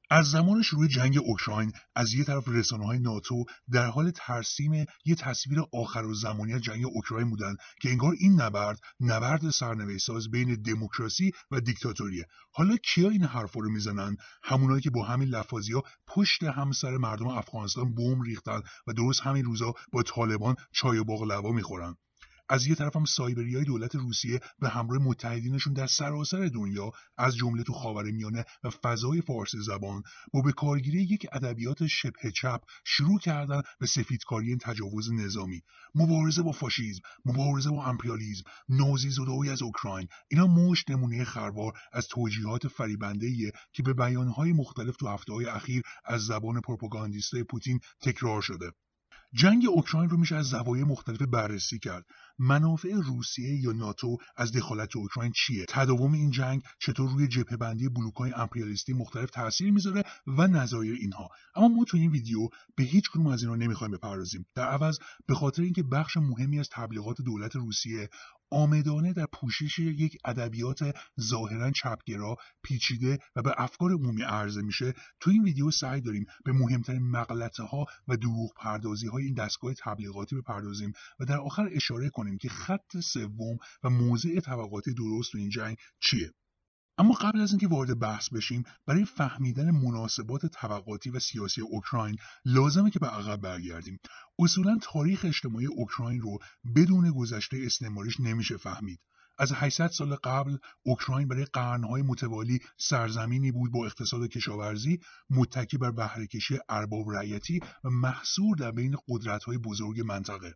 از زمان شروع جنگ اوکراین از یک طرف رسانه‌های ناتو در حال ترسیم یک تصویر آخرالزمانی از جنگ اوکراین بودند که انگار این نبرد سرنوشت‌ساز بین دموکراسی و دیکتاتوریه. حالا کیا این حرفا رو میزنن؟ همونایی که با همین لفاظی‌ها پشت همسر مردم افغانستان بمب ریختن و درست همین روزا با طالبان چای و باقلوا میخورن. از یه طرف هم سایبریای دولت روسیه به همراه متحدینشون در سراسر دنیا از جمله تو خاورمیانه و فضای فارسی زبان با به کارگیری یک ادبیات شبه چپ شروع کردن به سفیدکاری این تجاوز نظامی، مبارزه با فاشیسم، مبارزه با امپریالیسم، نازی‌زدایی از اوکراین. اینا مشت نمونه خروار از توجیهات فریبنده‌ایه که به بیانهای مختلف تو هفته‌های اخیر از زبان پروپاگاندیستای پوتین تکرار شده. جنگ اوکراین رو میشه از زوایای مختلف بررسی کرد. منافع روسیه یا ناتو از دخالت اوکراین چیه؟ تداوم این جنگ چطور روی جبهه‌بندی بلوک‌های امپریالیستی مختلف تاثیر میذاره و نظایر اینها. اما ما تو این ویدیو به هیچ کدوم از اینا نمیخوایم بپردازیم. در عوض به خاطر اینکه بخش مهمی از تبلیغات دولت روسیه عامدانه در پوشش یک ادبیات ظاهرا چپگرا، پیچیده و به افکار عمومی عرضه میشه، تو این ویدیو سعی داریم به مهمترین مغلطه‌ها و دروغ پردازی‌های این دستگاه تبلیغاتی بپردازیم و در آخر اشاره کنیم که خط سوم و موضع طبقاتی درست تو این جنگ چیه. اما قبل از اینکه وارد بحث بشیم، برای فهمیدن مناسبات طبقاتی و سیاسی اوکراین لازمه که به عقب برگردیم. اصولاً تاریخ اجتماعی اوکراین رو بدون گذشته استعماریش نمیشه فهمید. از 800 سال قبل اوکراین برای قرنهای متوالی سرزمینی بود با اقتصاد کشاورزی متکی بر بهره‌کشی ارباب رعیتی و محصور در بین قدرت‌های بزرگ منطقه.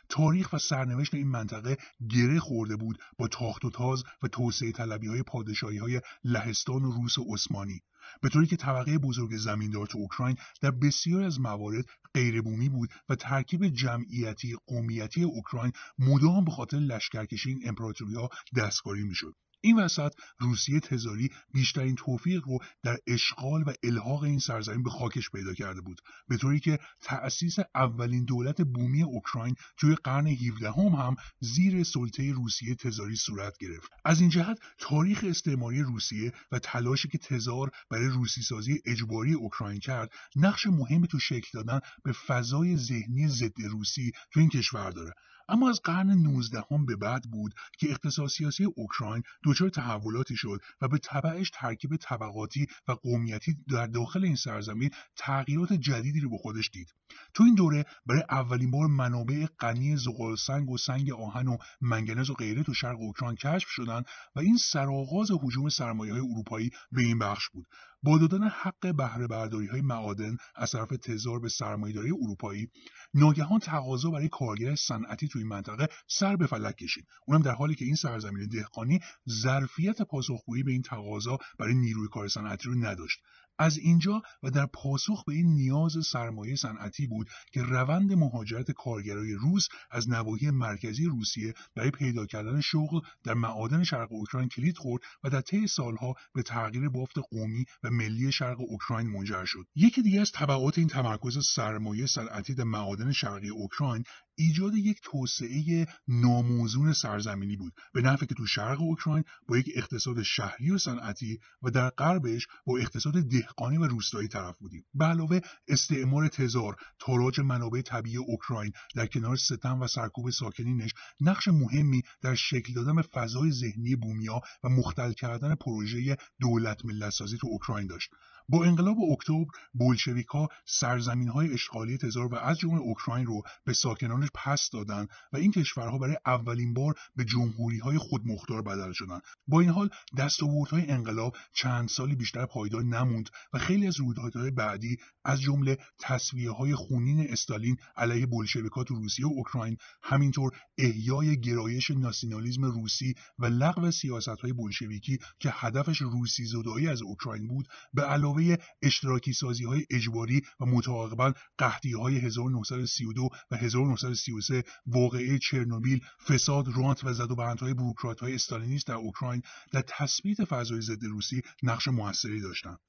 تاریخ و سرنوشت این منطقه گره خورده بود با تاخت و تاز و توسعه طلبی‌های پادشاهی‌های لهستان و روس و عثمانی، به طوری که طبقه بزرگ زمیندار تو اوکراین در بسیاری از موارد غیربومی بود و ترکیب جمعیتی قومیتی اوکراین مدام به خاطر لشکرکشی این امپراتوری‌ها دستکاری می‌شد. این وسط روسیه تزاری بیشترین توفیق رو در اشغال و الحاق این سرزمین به خاکش پیدا کرده بود، به طوری که تأسیس اولین دولت بومی اوکراین توی قرن 17 هم زیر سلطه روسیه تزاری صورت گرفت. از این جهت تاریخ استعماری روسیه و تلاشی که تزار برای روسی سازی اجباری اوکراین کرد نقش مهمی تو شکل دادن به فضای ذهنی ضد روسی تو این کشور داره. اما از قرن 19 به بعد بود که اقتصاد سیاسی اوکراین دچار تحولاتی شد و به تبعش ترکیب طبقاتی و قومیتی در داخل این سرزمین تغییرات جدیدی رو به خودش دید. تو این دوره برای اولین بار منابع غنی زغال سنگ و سنگ آهن و منگنز و غیره تو شرق اوکراین کشف شدند و این سرآغاز هجوم سرمایه‌های اروپایی به این بخش بود. با دادن حق بهره برداری‌های معادن از طرف تزار به سرمایه‌داری اروپایی، ناگهان تقاضا برای کارگر صنعتی توی این منطقه سر به فلک کشید. اونم در حالی که این سرزمین دهقانی ظرفیت پاسخگویی به این تقاضا برای نیروی کار صنعتی رو نداشت. از اینجا و در پاسخ به این نیاز سرمایه صنعتی بود که روند مهاجرت کارگرای روس از نواحی مرکزی روسیه برای پیدا کردن شغل در معادن شرق اوکراین کلید خورد و در طی سالها به تغییر بافت قومی و ملی شرق اوکراین منجر شد. یکی دیگه از تبعات این تمرکز سرمایه صنعتی در معادن شرقی اوکراین ایجاد یک توسعه ناموزون سرزمینی بود، به نحوی که تو شرق اوکراین با یک اقتصاد شهری و صنعتی و در غربش با اقتصاد دهقانی و روستایی طرف بودیم. به علاوه استعمار تزار، تاراج منابع طبیعی اوکراین در کنار ستم و سرکوب ساکنینش نقش مهمی در شکل دادن به فضای ذهنی بومیا و مختل کردن پروژه دولت ملت سازی تو اوکراین داشت. با انقلاب اکتبر بولشویک‌ها سرزمین‌های اشغالی تزار و از جمله اوکراین رو به ساکنانش پس دادن و این کشورها برای اولین بار به جمهوری‌های خودمختار بدل شدند. با این حال دستاوردهای انقلاب چند سالی بیشتر پایدار نموند و خیلی از رویدادهای بعدی از جمله تصفیه‌های خونین استالین علیه بولشویک‌ها تو روسیه و اوکراین، همینطور احیای گرایش ناسیونالیسم روسی و لغو سیاست‌های بولشویکی که هدفش روسی زدایی از اوکراین بود، به علاوه اشتراکی سازی‌های اجباری و متعاقباً قحطی‌های 1932 و 1933، واقعه چرنوبیل، فساد، رانت و زدوبندهای بوروکرات‌های استالینیست در اوکراین در تثبیت فضای ضد روسی نقش موثری داشتند.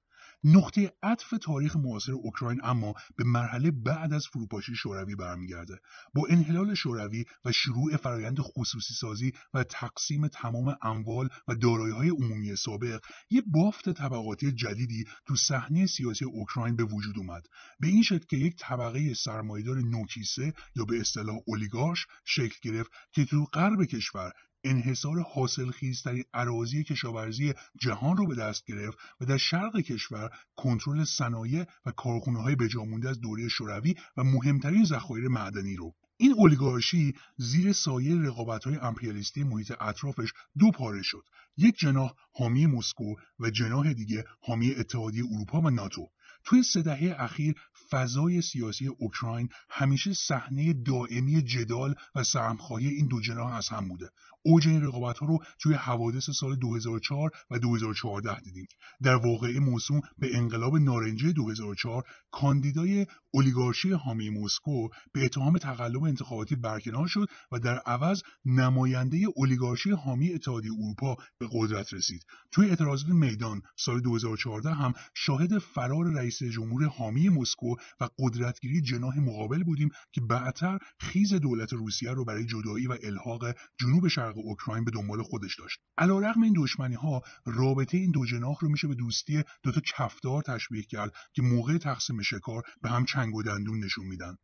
نقطه عطف تاریخ معاصر اوکراین اما به مرحله بعد از فروپاشی شوروی برمیگرده. با انحلال شوروی و شروع فرایند خصوصی سازی و تقسیم تمام اموال و دارایی‌های عمومی سابق، یک بافت طبقاتی جدیدی تو صحنه سیاسی اوکراین به وجود اومد. به این شکل که یک طبقه سرمایه‌دار نوکیسه یا به اصطلاح اولیگارش شکل گرفت که تو غرب کشور انحصار حاصلخیزترین اراضی کشاورزی جهان رو به دست گرفت و در شرق کشور کنترل صنایع و کارخانه‌های بجامونده از دوره شوروی و مهمترین ذخایر معدنی رو. این اولیگارشی زیر سایه رقابت‌های امپریالیستی محیط اطرافش دو پاره شد. یک جناح حامی مسکو و جناح دیگه حامی اتحادیه اروپا و ناتو. توی 3 دهه اخیر فضای سیاسی اوکراین همیشه صحنه دائمی جدال و سهمخواهی این دو جناح از هم بوده. اوج این رقابت‌ها رو توی حوادث سال 2004 و 2014 دیدیم. در واقعه موسوم به انقلاب نارنجی 2004 کاندیدای اولیگارشی حامی مسکو به اتهام تقلب انتخاباتی برکنار شد و در عوض نماینده اولیگارشی حامی اتحادیه اروپا به قدرت رسید. توی اعتراضات میدان سال 2014 هم شاهد فرار رئیس جمهور حامی مسکو و قدرتگیری جناح مقابل بودیم که بعدتر خیز دولت روسیه رو برای جدایی و الحاق جنوب شرق اوکراین به دنبال خودش داشت. علیرغم این دشمنی‌ها، رابطه این دو جناح رو میشه به دوستی دو تا کفدار تشبیه کرد که موقع تقسیم شکار به هم چنگ و دندون نشون میدن.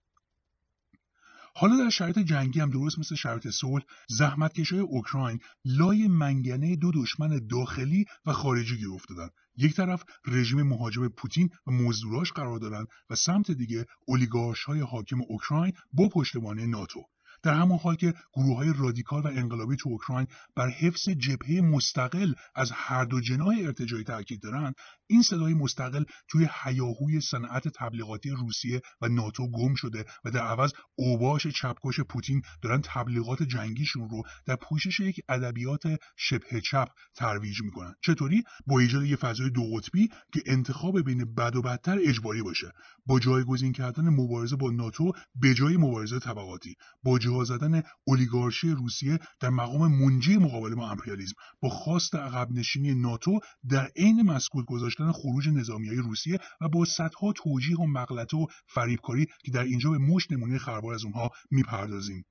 حالا در شرایط جنگی هم درست مثل شرایط صلح، زحمتکشای اوکراین لای منگنه دو دشمن داخلی و خارجی گیر افتادن. یک طرف رژیم مهاجم پوتین و مزدوراش قرار دارن و سمت دیگه اولیگارش‌های حاکم اوکراین با پشتیبانی ناتو. در همان حال که گروه‌های رادیکال و انقلابی تو اوکراین بر حفظ جبهه مستقل از هر دو جناح ارتجاعی تاکید دارند، این صدای مستقل توی هیاهوی صنعت تبلیغاتی روسیه و ناتو گم شده و در عوض اوباش چپکش پوتین دارن تبلیغات جنگیشون رو در پوشش یک ادبیات شبه چپ ترویج میکنن. چطوری؟ با ایجاد یک فضای دو قطبی که انتخاب بین بد و بدتر اجباری باشه، با جایگزین کردن مبارزه با ناتو به جای مبارزه طبقاتی، با جا زدن اولیگارشی روسیه در مقام منجی مقابله با امپریالیسم، با خواست عقب نشینی ناتو در عین مسکوت گذاشتن خروج نظامیای روسیه و با صدها توجیه و مغلطه و فریبکاری که در اینجا به مشت نمونه خربار از اونها میپردازیم.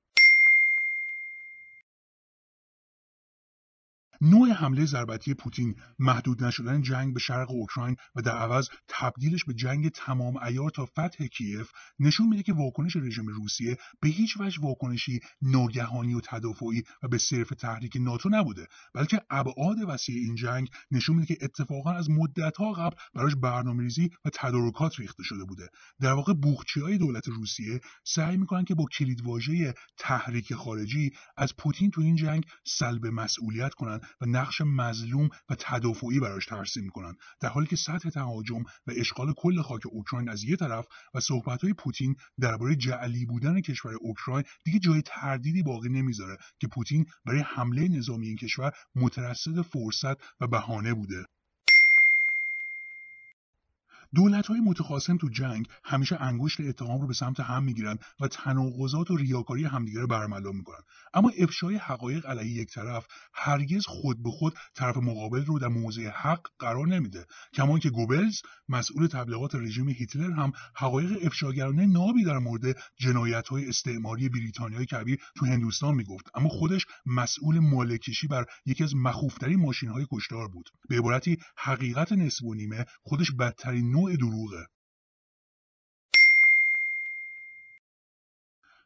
نوع حمله ضربتی پوتین، محدود نشدن جنگ به شرق اوکراین و در عوض تبدیلش به جنگ تمام عیار تا فتح کیف نشون میده که واکنش رژیم روسیه به هیچ وجه واکنشی ناگهانی و تدافعی و به صرف تحریک ناتو نبوده، بلکه ابعاد وسیع این جنگ نشون میده که اتفاقا از مدت‌ها قبل براش برنامه‌ریزی و تدارکات ریخته شده بوده. در واقع بوقچی‌های دولت روسیه سعی میکنن که با کلیدواژه تحریک خارجی از پوتین تو این جنگ سلب مسئولیت کنن و نقش مظلوم و تدافعی براش ترسیم میکنن، در حالی که سطح تهاجم و اشغال کل خاک اوکراین از یک طرف و صحبت‌های پوتین درباره جعلی بودن کشور اوکراین دیگه جای تردیدی باقی نمیذاره که پوتین برای حمله نظامی این کشور مترصد فرصت و بهانه بوده. دولت‌های متخاصم تو جنگ همیشه انگشت اتهام رو به سمت هم میگیرن و تناقضات و ریاکاری همدیگه رو برملا میکنن، اما افشای حقایق علیه یک طرف هرگز خود به خود طرف مقابل رو در موضع حق قرار نمیده. کما که گوبلز مسئول تبلیغات رژیم هیتلر هم حقایق افشاگرانه نابی در مورد جنایت‌های استعماری بریتانیای کبیر تو هندوستان میگفت، اما خودش مسئول مالکشی بر یکی از مخوفترین ماشین‌های کشتار بود. به عبارتی حقیقت نصف و نیمه خودش بدترین نوع دروغه.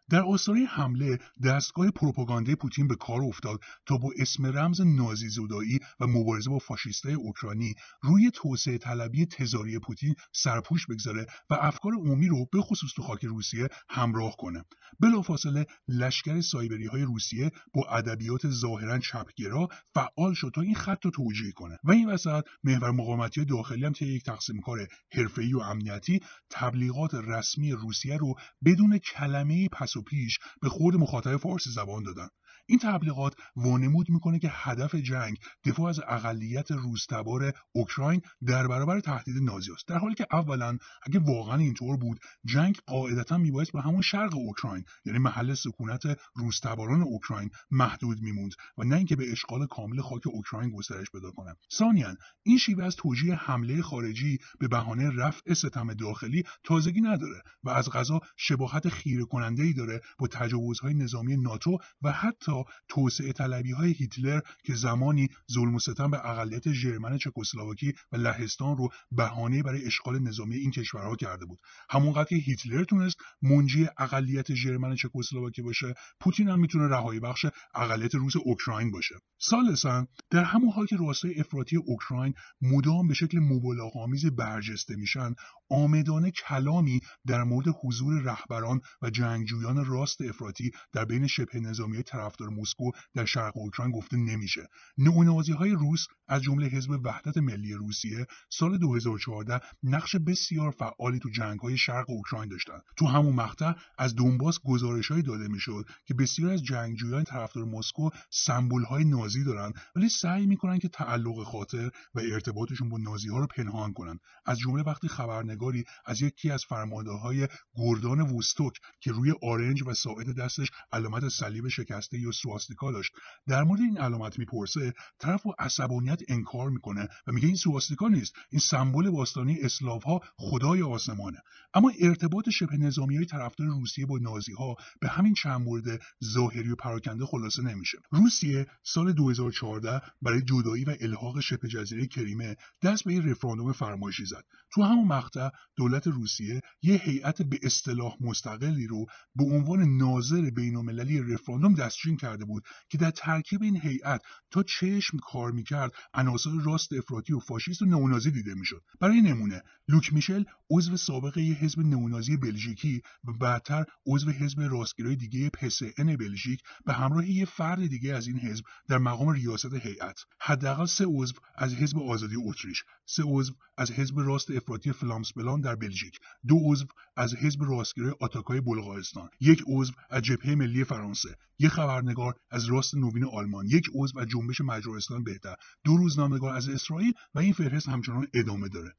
در آستانه حمله دستگاه پروپاگاندای پوتین به کار افتاد تا با اسم رمز نازی زدایی و مبارزه با فاشیستای اوکراینی روی توسعه طلبی تزاری پوتین سرپوش بگذاره و افکار عمومی رو به خصوص تو خاک روسیه همراه کنه. بلافاصله لشکر سایبری‌های روسیه با ادبیات ظاهراً چپگرا فعال شد تا این خط رو توجیه کنه و این وسط محور مقاومتی داخلی هم طی یک تقسیم کار حرفه‌ای و امنیتی تبلیغات رسمی روسیه رو بدون کلمه‌ای پس و پیش به خورد مخاطب فارسی زبان دادن. این تبلیغات وانمود میکنه که هدف جنگ دفاع از اقلیت روس‌تبار اوکراین در برابر تهدید نازی است، در حالی که اولا اگه واقعا اینطور بود جنگ قاعدتا میبایست به همون شرق اوکراین یعنی محل سکونت روس‌تباران اوکراین محدود میموند و نه اینکه به اشغال کامل خاک اوکراین گسترش پیدا کنه. ثانیاً این شیوه از توجیه حمله خارجی به بهانه رفع ستم داخلی تازگی نداره و از قضا شباهت خیره کننده‌ای داره با تجاوزهای نظامی ناتو و حتی توسعه طلبی‌های هیتلر که زمانی ظلم و ستم به اقلیت ژرمن چکسلواکی و لهستان رو بهانه برای اشغال نظامی این کشورها کرده بود. همونقدر که هیتلر تونست منجی اقلیت ژرمن چکسلواکی باشه، پوتین هم میتونه رهایی بخش اقلیت روس اوکراین باشه. ثالثاً در همون حال که راستای افراطی اوکراین مدام به شکل مبالغه‌آمیز برجسته میشن، عامدانه کلامی در مورد حضور رهبران و جنگجویان راست افراطی در بین شبه نظامی‌های طرفدار مسکو در شرق اوکراین گفته نمیشه. نئونازی‌های روس از جمله حزب وحدت ملی روسیه سال 2014 نقش بسیار فعالی تو جنگ‌های شرق اوکراین داشتن. تو همون مقطع از دونباس گزارش‌هایی داده میشد که بسیاری از جنگجویان طرفدار مسکو سمبول‌های نازی دارن ولی سعی میکنن که تعلق خاطر و ارتباطشون با نازی‌ها رو پنهان کنن. از جمله وقتی خبرنگاری از یکی از فرمانده‌های گردان ووستوک که روی آرنج و ساعد دستش علامت صلیب شکسته یا سواستیکا داشت در مورد این علامت میپرسه، طرف با عصبانیت انکار میکنه و میگه این سواستیکا نیست، این سمبل باستانی اسلاوها خدای آسمانه. اما ارتباط شبه نظامی‌های طرفدار روسیه با نازی‌ها به همین چند مورد ظاهری و پراکنده خلاصه نمیشه. روسیه سال 2014 برای جدایی و الحاق شبه جزیره کریمه دست به یه رفراندوم فرمایشی زد. تو همون مقطع دولت روسیه یه هیئت به اصطلاح مستقلی رو به عنوان ناظر بین‌المللی رفراندوم دستچین کرده بود که در ترکیب این هیئت تا چشم کار میکرد عناصر راست افراطی و فاشیست و نئونازی دیده میشد. برای نمونه لوک میشل عضو سابق یه حزب نئونازی بلژیکی و بعدتر عضو حزب راستگرای دیگه پسئن بلژیک به همراه یه فرد دیگه از این حزب در مقام ریاست هیئت، حداقل 3 عضو از حزب آزادی اتریش، 3 عضو از حزب راست افراطی فلامسپلان در بلژیک، 2 عضو از حزب راستگرای آتاکای بلغارستان، 1 عضو از جبهه ملی فرانسه، 1 خبرنگار از راست نوین آلمان، 1 عضو از جنبش مجارستان بهتر، 2 روزنامه‌نگار از اسرائیل و این فهرست همچنان ادامه داره.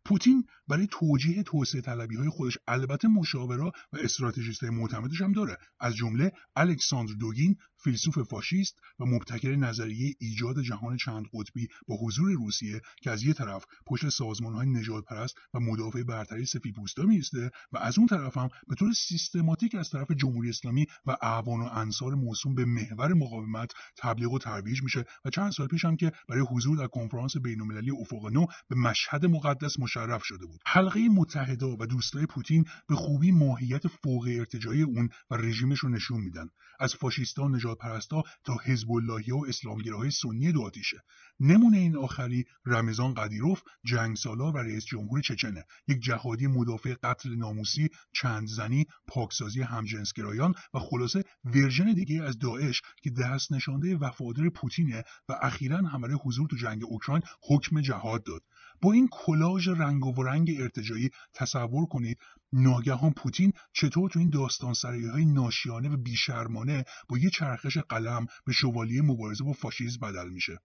پوتین برای توجیه توسعه طلبی‌های خودش البته مشاورا و استراتژیست‌های معتمدش هم داره، از جمله الکساندر دوگین، فیلسوف فاشیست و مبتکر نظریه ایجاد جهان چند قطبی با حضور روسیه که از یه طرف پشت سازمان‌های نژادپرست و مدافع برتری سفیدپوستا میسته و از اون طرف هم به طور سیستماتیک از طرف جمهوری اسلامی و اعوان و انصار موسوم به محور مقاومت تبلیغ و ترویج میشه و چند سال پیش هم که برای حضور در کنفرانس بین‌المللی افق نو به مشهد مقدس مشرف شده بود. حلقه متحدا و دوستای پوتین به خوبی ماهیت فوق ارتجاعی اون و رژیمش رو نشون میدن، از فاشیستا و نژادپرستا تا حزب اللهی‌ها و اسلامگراهای سنی دو آتیشه. نمونه این آخری رمضان قدیروف، جنگسالار و رئیس جمهور چچنه، یک جهادی مدافع قتل ناموسی، چند زنی، پاکسازی همجنسگرایان و خلاصه ورژن دیگه از داعش که دست نشانده وفادار پوتینه و اخیراً هم برای حضور تو جنگ اوکراین حکم جهاد داد. با این کلاژ رنگ و رنگ ارتجاعی تصور کنید ناگهان پوتین چطور تو این داستان سرایی‌های ناشیانه و بیشرمانه با یه چرخش قلم به شوالیه مبارزه با فاشیسم بدل میشه.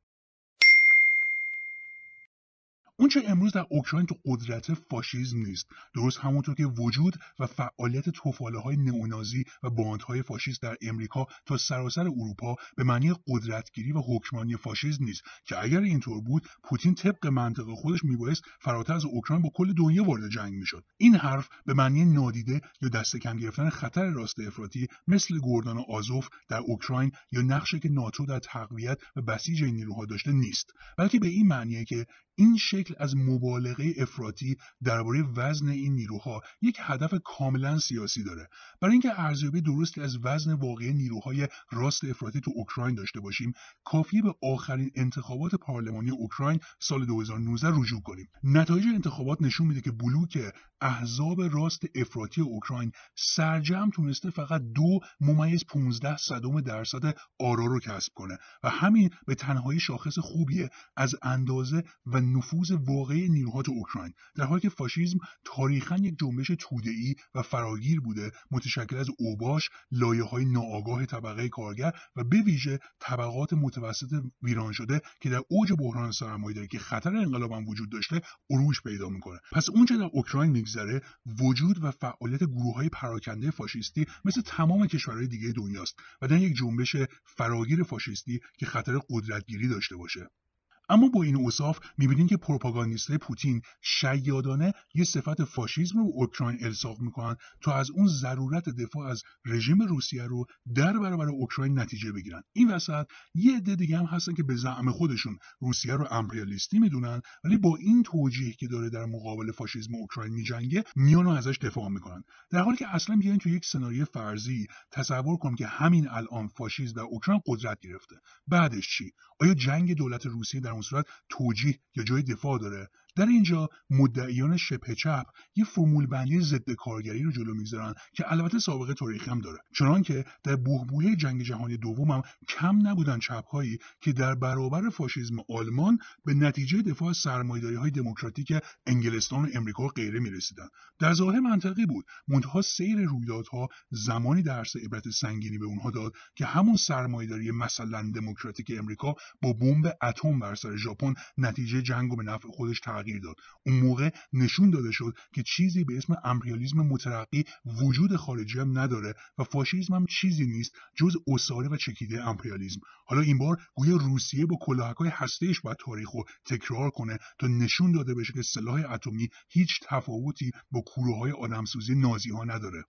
اونچه امروز در اوکراین تو قدرت فاشیسم نیست، درست همونطور که وجود و فعالیت توفاله‌های نئونازی و باندهای فاشیست در امریکا تا سراسر اروپا به معنی قدرتگیری و حکمرانی فاشیسم نیست که اگر اینطور بود پوتین طبق منطق خودش میبایست فراتر از اوکراین با کل دنیا وارد جنگ میشد. این حرف به معنی نادیده یا دست کم گرفتن خطر راست افراطی مثل گردان آزوف در اوکراین یا نقشی که ناتو در تقویت و بسیج این نیروها داشته نیست، بلکه به این معنیه که این شکل از مبالغه افراطی درباره وزن این نیروها یک هدف کاملا سیاسی داره. برای اینکه ارزیابی درستی از وزن واقعی نیروهای راست افراطی تو اوکراین داشته باشیم، کافیه به آخرین انتخابات پارلمانی اوکراین سال 2019 رجوع کنیم. نتایج انتخابات نشون میده که بلوک احزاب راست افراطی اوکراین سرجم تونسته فقط 2.15% آرا رو کسب کنه و همین به تنهایی شاخص خوبیه از اندازه و نفوذ واقعی نیروها تو اوکراین، در حالی که فاشیسم تاریخاً یک جنبش توده‌ای و فراگیر بوده، متشکل از اوباش، لایه‌های ناآگاه طبقه کارگر و به ویژه طبقات متوسط ویران شده که در اوج بحران سرمایه‌داری که خطر انقلاب هم وجود داشته عروج پیدا میکنه. پس اونچه در اوکراین میگذره وجود و فعالیت گروه‌های پراکنده فاشیستی مثل تمام کشورهای دیگه دنیاست و در یک جنبش فراگیر فاشیستی که خطر قدرتگیری داشته باشه. اما با این اوصاف می‌بینیم که پروپاگاندیستای پوتین شیادانه یه صفت فاشیسم رو به اوکراین الصاق میکنن تا از اون ضرورت دفاع از رژیم روسیه رو در برابر اوکراین نتیجه بگیرن. این وسط یه عده دیگه هم هستن که به زعم خودشون روسیه رو امپریالیستی میدونن، ولی با این توجیه که داره در مقابل فاشیسم اوکراین میجنگه میان و ازش دفاع میکنن، در حالی که اصلا بیاین تو یک سناریوی فرضی تصور کنیم که همین الان فاشیسم در اوکراین قدرت گرفته. بعدش چی؟ آیا جنگ دولت روسیه در اون صورت توجیه یا جای دفاع داره؟ در اینجا مدعیان شبه چپ یه فرمول بندی ضد کارگری رو جلو میذارن که البته سابقه تاریخی هم داره، چنانکه در بحبوحه جنگ جهانی دوم هم کم نبودن چپ‌هایی که در برابر فاشیسم آلمان به نتیجه دفاع از سرمایه‌داری‌های دموکراتیک انگلستان و امریکا و غیره میرسیدن. در ظاهر منطقی بود، منتها سیر رویدادها زمانی درس عبرت سنگینی به اونها داد که همون سرمایه‌داری مثلا دموکراتیک امریکا با بمب اتم بر سر ژاپن نتیجه جنگ رو به نفع خودش تغییر داد. اون موقع نشون داده شد که چیزی به اسم امپریالیسم مترقی وجود خارجی هم نداره و فاشیسم هم چیزی نیست جز اساره و چکیده امپریالیسم. حالا این بار گویا روسیه با کلاهک‌های هسته‌اش باید تاریخ رو تکرار کنه تا نشون داده بشه که سلاح اتمی هیچ تفاوتی با کوله‌های آدمسوزی نازی‌ها نداره.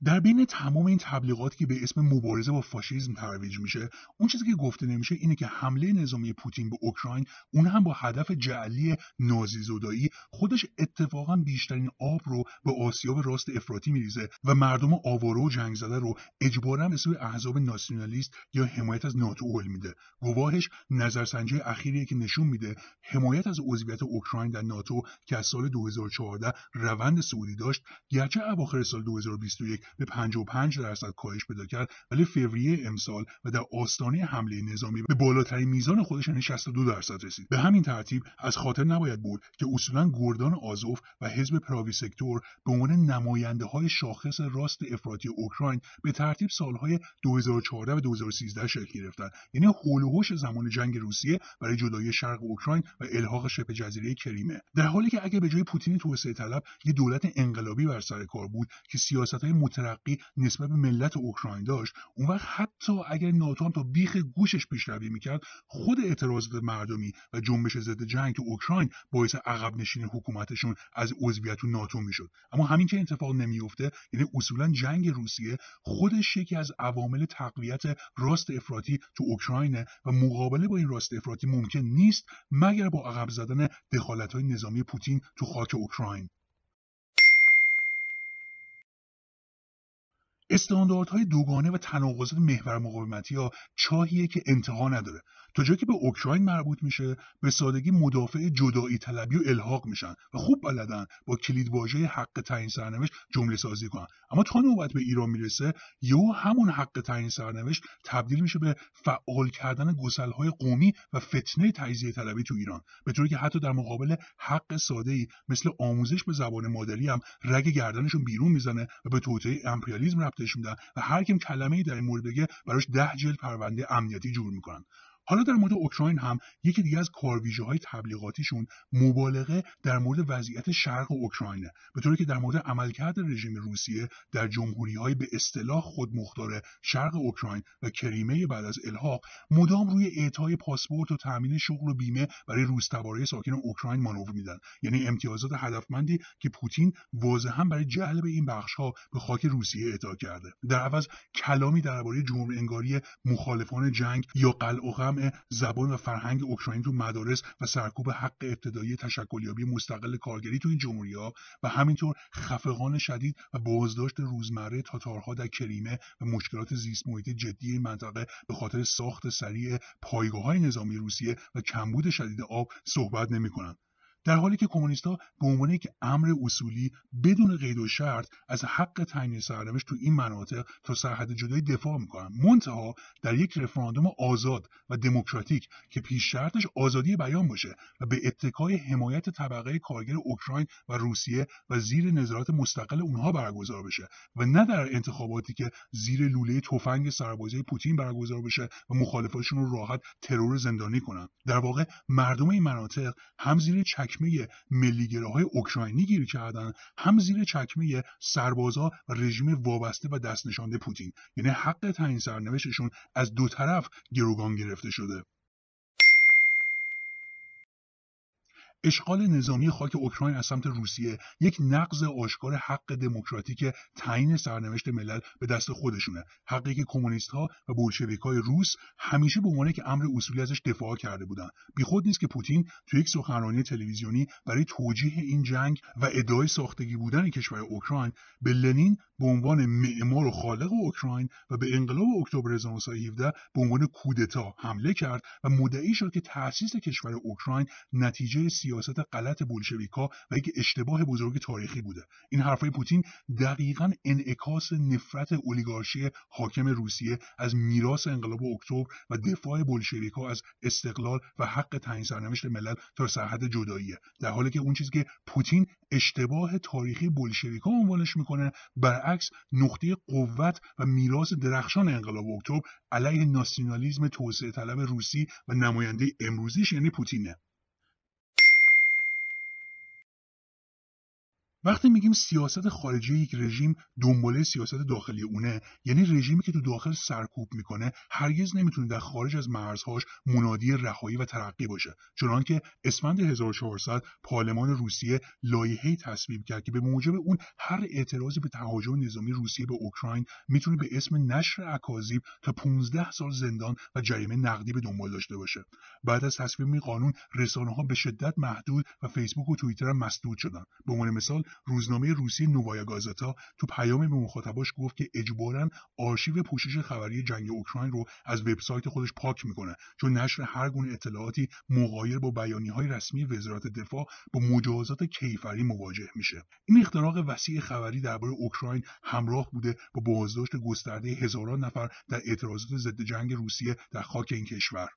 در بین تمام این تبلیغاتی که به اسم مبارزه با فاشیسم ترویج میشه، اون چیزی که گفته نمیشه اینه که حمله نظامی پوتین به اوکراین، اون هم با هدف جعلی نازی زدایی، خودش اتفاقا بیشترین آب رو به آسیاب راست افراطی میریزه و مردم آواره و جنگ زده رو اجباراً به سوی احزاب ناسیونالیست یا حمایت از ناتو هل میده. گواهش نظرسنجی اخیریه که نشون میده حمایت از عضویت اوکراین در ناتو که از سال 2014 روند صعودی داشت، گرچه اواخر سال 2021 به 55% کاهش پیدا کرد، ولی فوریه امسال و در آستانه حمله نظامی به بالاترین میزان خودش یعنی 62% رسید. به همین ترتیب از خاطر نباید برد که اصولا گردان آزوف و حزب پراوی سکتور به عنوان نماینده‌های شاخص راست افراطی اوکراین به ترتیب سالهای 2014 و 2013 شکل گرفتند، یعنی حول و حوش زمان جنگ روسیه برای جدایی شرق اوکراین و الحاق شبه جزیره کریمه. در حالی که اگه به جای پوتین توسعه طلب یه دولت انقلابی بر سر کار بود که سیاست‌های مترقی نسبت به ملت اوکراین داشت، اون وقت حتی اگر ناتو هم تا بیخ گوشش پیشروی میکرد، خود اعتراضات مردمی و جنبش ضد جنگ تو اوکراین باعث عقب نشینی حکومتشون از عضویت تو ناتو میشد. اما همین که اتفاق نمیفته، یعنی اصولا جنگ روسیه خودش یکی از عوامل تقویت راست افراطی تو اوکراینه و مقابله با این راست افراطی ممکن نیست مگر با عقب زدن دخالت‌های نظامی پوتین تو خاک اوکراین. استانداردهای دوگانه و تناقضات محور مقاومتی‌ها چاهیه که انتها نداره. تا جایی که به اوکراین مربوط میشه، به سادگی مدافع جدایی طلبی و الحاق میشن و خوب بلدن با کلیدواژه حق تعیین سرنوشت جمله سازی کنن. اما تا نوبت به ایران میرسه، یهو همون حق تعیین سرنوشت تبدیل میشه به فعال کردن گسل‌های قومی و فتنه تجزیه طلبی تو ایران، به طوری که حتی در مقابل حق ساده‌ای مثل آموزش به زبان مادری هم رگ گردنشون بیرون میزنه و به توطئه امپریالیسم ربطش میدن و هر کیم کلمه‌ای در این مورد بگه براش 10 جلد پرونده امنیتی جور میکنن. حالا در مورد اوکراین هم یکی دیگه از کارویژه‌های تبلیغاتیشون مبالغه در مورد وضعیت شرق اوکراینه، به طوری که در مورد عملکرد رژیم روسیه در جمهوری‌های به اصطلاح خودمختار شرق اوکراین و کریمه بعد از الحاق مدام روی اعطای پاسپورت و تامین شغل و بیمه برای روس‌تبارای ساکن اوکراین مانور میدن، یعنی امتیازات هدفمندی که پوتین واضحاً برای جلب این بخش‌ها به خاک روسیه اعطا کرده. در عوض کلامی درباره جرم انگاری مخالفان جنگ یا قلع زبان و فرهنگ اوکراین تو مدارس و سرکوب حق ابتدایی تشکلیابی مستقل کارگری تو این جمهوری‌ها و همینطور خفقان شدید و بازداشت روزمره تاتارها در کریمه و مشکلات زیست محیطی جدی این منطقه به خاطر ساخت سریع پایگاه‌های نظامی روسیه و کمبود شدید آب صحبت نمی‌کنند. در حالی که کمونیست‌ها به عنوان یک امر اصولی بدون قید و شرط از حق تعیین سرنوشت تو این مناطق تا سرحد جدایی دفاع میکنن، منتها در یک رفراندوم آزاد و دموکراتیک که پیش شرطش آزادی بیان باشه و به اتکای حمایت طبقه کارگر اوکراین و روسیه و زیر نظارت مستقل اونها برگزار بشه و نه در انتخاباتی که زیر لوله تفنگ سربازی پوتین برگزار بشه و مخالفانشون رو راحت ترور زندانی کنن. در واقع مردم این مناطق هم زیر چکمه ملیگراهای اوکراینی گیر کردن، هم زیر چکمه سربازا و رژیم وابسته و دست نشانده پوتین. یعنی حق تعیین سرنوشتشون از دو طرف گروگان گرفته شده. اشغال نظامی خاک اوکراین از سمت روسیه یک نقض آشکار حق دموکراتیک تعیین سرنوشت ملل به دست خودشونه، حقی که کمونیست‌ها و بولشویک‌های روس همیشه به عنوان یک امر اصولی ازش دفاع کرده بودن. بیخود نیست که پوتین تو یک سخنرانی تلویزیونی برای توجیه این جنگ و ادعای ساختگی بودن کشور اوکراین به لنین به عنوان معمار و خالق اوکراین و به انقلاب اکتبر 1917 به عنوان کودتا حمله کرد و مدعی شد که تأسیس کشور اوکراین نتیجه سیاست غلط بولشویک‌ها و یک اشتباه بزرگ تاریخی بوده. این حرفای پوتین دقیقاً انعکاس نفرت اولیگارشی حاکم روسیه از میراث انقلاب اکتبر و دفاع بولشویک‌ها از استقلال و حق تعیین سرنوشت ملل تا سرحد جداییه، در حالی که اون چیزی که پوتین اشتباه تاریخی بولشویک‌ها عنوانش میکنه برعکس نقطه قوت و میراث درخشان انقلاب اکتبر علیه ناسیونالیسم توسعه طلب روسی و نماینده امروزیش یعنی پوتینه. وقتی میگیم سیاست خارجی یک رژیم دنباله سیاست داخلی اونه، یعنی رژیمی که تو داخل سرکوب میکنه هرگز نمیتونه در خارج از مرزهاش منادی رهایی و ترقی باشه، چنانکه اسفند 1400 پارلمان روسیه لایحه‌ای تصویب کرد که به موجب اون هر اعتراضی به تهاجم نظامی روسیه به اوکراین میتونه به اسم نشر اکاذیب تا 15 سال زندان و جریمه نقدی به دنبال داشته باشه. بعد از تصویب این قانون رسانه‌ها به شدت محدود و فیسبوک و توییتر هم مسدود شدن. به عنوان مثال روزنامه روسی نووایا گازتا تو پیامی به مخاطباش گفت که اجباراً آرشیو پوشش خبری جنگ اوکراین رو از وبسایت خودش پاک میکنه، چون نشر هر گونه اطلاعاتی مغایر با بیانیه‌های رسمی وزارت دفاع با مجازات کیفری مواجه میشه. این اختراق وسیع خبری درباره اوکراین همراه بوده با بازداشت گسترده هزاران نفر در اعتراضات ضد جنگ روسیه در خاک این کشور.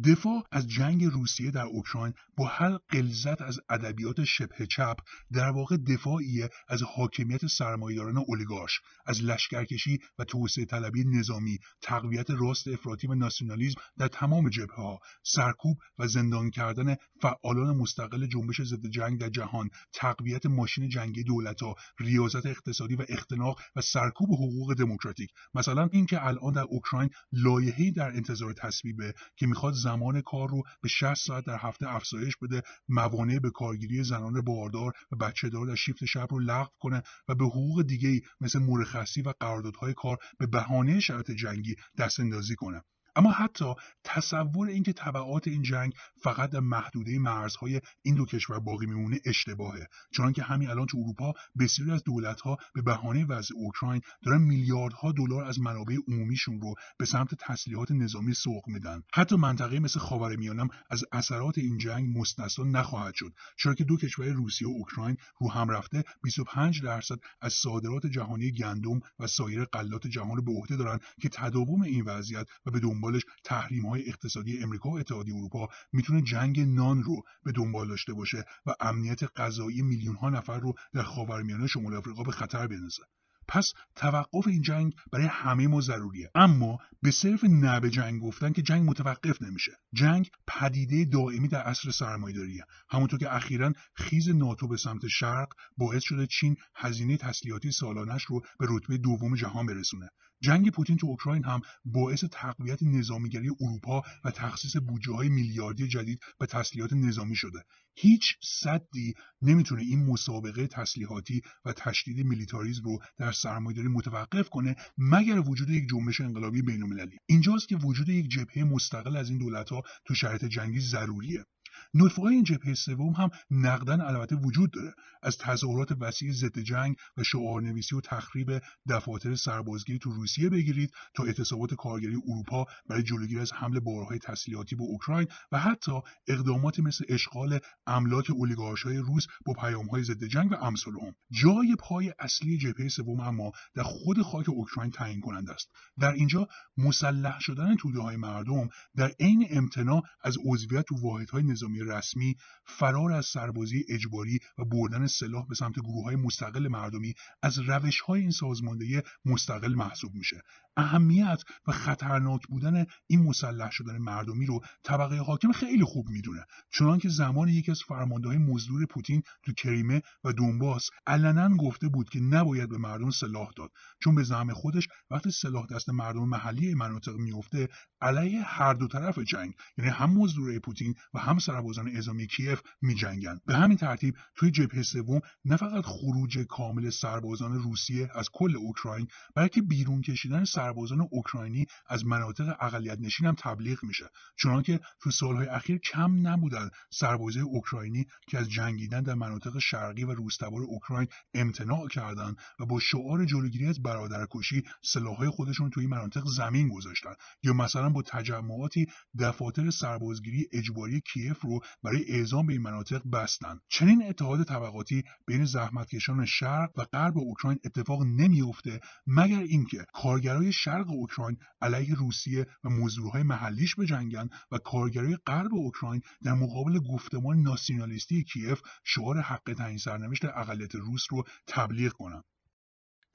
دفاع از جنگ روسیه در اوکراین با هر غلظت از ادبیات شبه چپ در واقع دفاعیه از حاکمیت سرمایه‌داران اولیگارش، از لشکرکشی و توسعه طلبی نظامی، تقویت راست افراطی و ناسیونالیسم در تمام جبهه‌ها، سرکوب و زندان کردن فعالان مستقل جنبش ضد جنگ در جهان، تقویت ماشین جنگی دولت‌ها، ریاضت اقتصادی و اختناق و سرکوب حقوق دموکراتیک. مثلا اینکه الان در اوکراین لایحه‌ای در انتظار تصویبه که میخواد زمان کار رو به 60 ساعت در هفته افزایش بده، موانع به کارگیری زنان باردار و بچه‌دار در شیفت شب رو لغو کنه و به حقوق دیگه‌ای مثل مرخصی و قراردادهای کار به بهانه شرط جنگی دست‌اندازی کنه. اما حتی تصور اینکه تبعات این جنگ فقط در محدوده مرزهای این دو کشور باقی میمونه اشتباهه، چون که همین الان تو اروپا بسیاری از دولت‌ها به بهانه وضع اوکراین دارن میلیاردها دلار از منابع عمومیشون رو به سمت تسلیحات نظامی سوق میدن. حتی منطقه مثل خاورمیانه هم از اثرات این جنگ مستثنا نخواهد شد، چون که دو کشور روسیه و اوکراین رو هم رفته 25% از صادرات جهانی گندم و سایر غلات جهان رو به عهده دارن که تداوم این وضعیت و به دنبالش تحریم‌های اقتصادی امریکا و اتحادیه اروپا میتونه جنگ نان رو به دنبال داشته باشه و امنیت غذایی میلیون‌ها نفر رو در خاورمیانه شمال آفریقا به خطر بندازه. پس توقف این جنگ برای همه ما ضروریه، اما به صرف نه به جنگ گفتن که جنگ متوقف نمیشه. جنگ پدیده دائمی در عصر سرمایه‌داریه، همونطور که اخیراً خیز ناتو به سمت شرق باعث شده چین هزینه تسلیحاتی سالانش رو به رتبه دوم جهان برسونه. جنگ پوتین تو اوکراین هم باعث تقویت نظامیگری اروپا و تخصیص بودجه‌های میلیاردی جدید به تسلیحات نظامی شده. هیچ سدی نمیتونه این مسابقه تسلیحاتی و تشدید میلیتاریسم رو در سرمایه‌داری متوقف کنه مگر وجود یک جنبش انقلابی بین‌المللی. اینجاست که وجود یک جبهه مستقل از این دولت‌ها تو شرایط جنگی ضروریه. نطفه‌های این جبهه سوم هم نقداً البته وجود داره، از تظاهرات وسیع ضد جنگ و شعارنویسی و تخریب دفاتر سربازگیری تو روسیه بگیرید تا اعتصابات کارگری اروپا برای جلوگیری از حمل بارهای تسلیحاتی به اوکراین و حتی اقداماتی مثل اشغال املاک اولیگارش‌های روس با پیام‌های ضد جنگ و امثال هم. جای پای اصلی جبهه سوم اما در خود خاک اوکراین تعیین کننده است. در اینجا مسلح شدن توده‌های مردم در عین امتناع از عضویت تو واحدهای نظامی رسمی، فرار از سربازی اجباری و بردن سلاح به سمت گروه‌های مستقل مردمی از روش‌های این سازماندهی مستقل محسوب میشه. اهمیت و خطرناک بودن این مسلح شدن مردمی رو طبقه حاکم خیلی خوب میدونه، چنانکه زمان یکی از فرمانده‌های مزدور پوتین تو کریمه و دونباس علنا گفته بود که نباید به مردم سلاح داد، چون به زعم خودش وقتی سلاح دست مردم محلی این مناطق میفته علیه هر دو طرف جنگ، یعنی هم مزدورای پوتین و هم سربازان اعزامی کیف میجنگن. به همین ترتیب توی جبهه سوم نه فقط خروج کامل سربازان روسیه از کل اوکراین، بلکه بیرون کشیدن سربازان اوکراینی از مناطق اقلیت نشین هم تبلیغ میشه، چنانکه تو سالهای اخیر کم نبودن سربازای اوکراینی که از جنگیدن در مناطق شرقی و روستوار اوکراین امتناع کردند و با شعار جلوگیری از برادرکشی سلاح‌های خودشون توی مناطق زمین گذاشتن، یا مثلا با تجمعاتی دفاتر سربازگیری اجباری کیف رو برای اعزام به این مناطق بستن. چنین اتحاد طبقاتی بین زحمتکشان شرق و غرب اوکراین اتفاق نمیفته مگر اینکه کارگرای شرق اوکراین علیه روسیه و مزدورهای محلیش بجنگن و کارگرای غرب اوکراین در مقابل گفتمان ناسیونالیستی کیف شعار حق تعیین سرنوشت اقلیت روس رو تبلیغ کنن.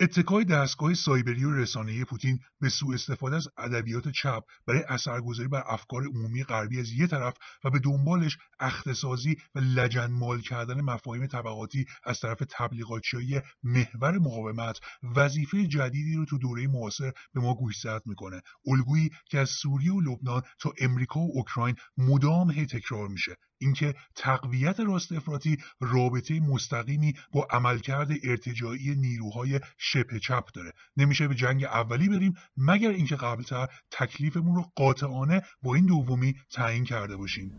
اتکای دستگاه سایبری و رسانه‌ای پوتین به سوء استفاده از ادبیات چپ برای اثرگذاری بر افکار عمومی غربی از یک طرف و به دنبالش اختصاصی و لجنمال کردن مفاهیم طبقاتی از طرف تبلیغاتچیای محور مقاومت وظیفه جدیدی رو تو دوره معاصر به ما گوشزد میکنه، الگویی که از سوریه و لبنان تا امریکا و اوکراین مدام تکرار میشه، اینکه تقویت راست افراطی رابطه مستقیمی با عملکرد ارتجاعی نیروهای شبه چپ داره. نمیشه به جنگ اولی بریم مگر اینکه قبلتر تکلیفمون رو قاطعانه با این دومی تعیین کرده باشیم.